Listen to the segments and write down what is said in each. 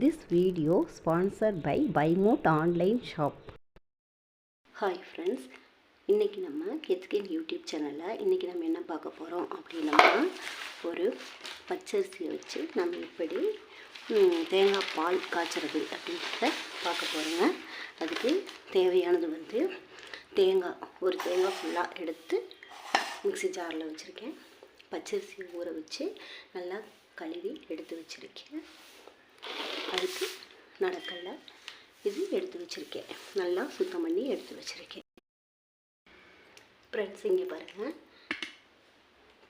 This video sponsored by BuyMote Online Shop. Hi friends, இன்றைக்கி நம்ம கிட்ஸ்கின் YouTube சேனலில் இன்றைக்கி நம்ம என்ன பார்க்க போகிறோம் அப்படின்னா ஒரு பச்சரிசியை வச்சு நம்ம எப்படி தேங்காய் பால் காய்ச்சறது அப்படின்றத பார்க்க போகிறோங்க. அதுக்கு தேவையானது வந்து ஒரு தேங்காய் ஃபுல்லாக எடுத்து மிக்ஸி ஜாரில் வச்சுருக்கேன். பச்சரிசியை ஊற வச்சு நல்லா கழுவி எடுத்து வச்சுருக்கேன். அதுக்கு நடக்கல்ல இது எடுத்து வச்சுருக்கேன், நல்லா சுத்தம் பண்ணி எடுத்து வச்சுருக்கேன். ஃப்ரெண்ட்ஸ் இங்கே பாருங்கள்,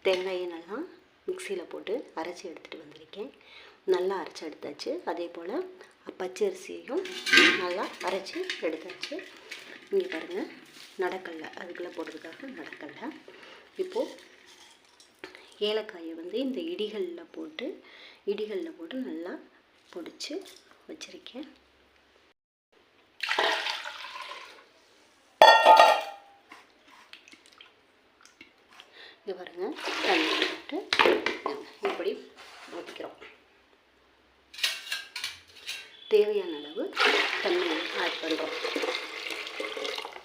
தேங்காயை நல்லா மிக்சியில் போட்டு அரைச்சி எடுத்துகிட்டு வந்திருக்கேன். நல்லா அரைச்சி எடுத்தாச்சு. அதே போல் பச்சரிசியையும் நல்லா அரைச்சி எடுத்தாச்சு. இங்கே பாருங்கள், நடக்கல்ல அதுக்குள்ளே போடுறதுக்காக நடக்கல்ல. இப்போது ஏலக்காயை வந்து இந்த இடிகளில் போட்டு நல்லா பொடிச்சு வச்சுருக்கேன். இங்கே பாருங்கள், தண்ணி போட்டு இப்படி ஊற்றிக்கிறோம். தேவையான அளவு தண்ணி ஆட் பண்ணுறோம்.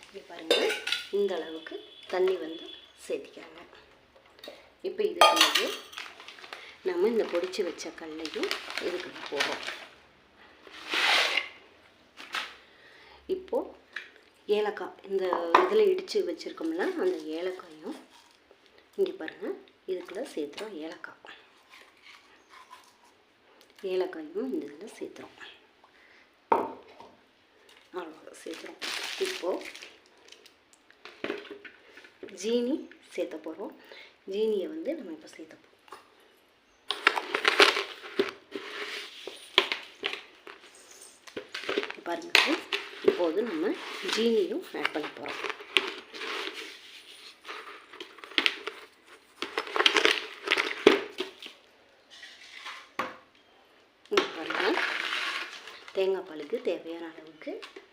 இங்கே பாருங்கள், இந்த அளவுக்கு தண்ணி வந்து சேர்த்திக்காங்க. இப்போ இதுக்கு வந்து நம்ம இந்த பொடிச்சு வச்ச கல்லையும் இதுக்கு போடுறோம். இப்போது ஏலக்காய் இந்த இதில் இடித்து வச்சுருக்கோம்ல, அந்த ஏலக்காயும் இங்கே பாருங்கள் இதுக்குள்ளே சேர்த்துறோம். ஏலக்காயும் இந்த இதில் சேர்த்துறோம். அவ்வளோ சேர்த்துறோம். இப்போது ஜீனி சேர்த்த போகிறோம். ஜீனியை வந்து நம்ம இப்போ சேர்த்த போகிறோம். பாருங்கள், இப்போது நம்ம ஜீனியும் ஆட் பண்ண போகிறோம். பாருங்கள், தேங்காய் பாலுக்கு தேவையான அளவுக்கு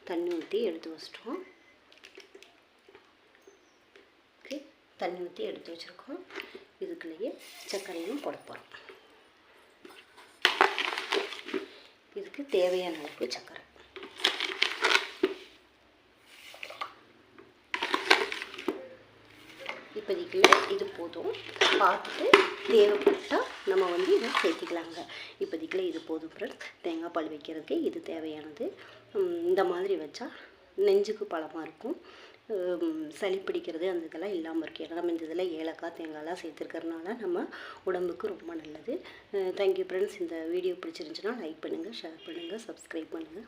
தண்ணி ஊற்றி எடுத்து வச்சிட்டோம். தண்ணி ஊற்றி எடுத்து வச்சுருக்கோம். இதுக்குள்ளேயே சர்க்கரையும் போட போகிறோம். இதுக்கு தேவையான அளவுக்கு சர்க்கரை. இப்போதைக்கு இது போதும். பார்த்துட்டு தேவைப்பட்டால் நம்ம வந்து இதை சேர்த்திக்கலாங்க. இப்போதைக்கு இது போதும் ஃப்ரெண்ட்ஸ். தேங்காய் பால் வைக்கிறதுக்கு இது தேவையானது. இந்த மாதிரி வச்சா நெஞ்சுக்கு பலமாக இருக்கும். சளி பிடிக்கிறது அந்த இதெல்லாம் இல்லாமல் இருக்கு. ஏன்னா நம்ம இந்த இதில் ஏலக்காய் தேங்காய்லாம் சேர்த்துருக்கறனால நம்ம உடம்புக்கு ரொம்ப நல்லது. Thank you friends. இந்த வீடியோ பிடிச்சிருந்துச்சுன்னா லைக் பண்ணுங்கள், ஷேர் பண்ணுங்கள், சப்ஸ்கிரைப் பண்ணுங்கள்.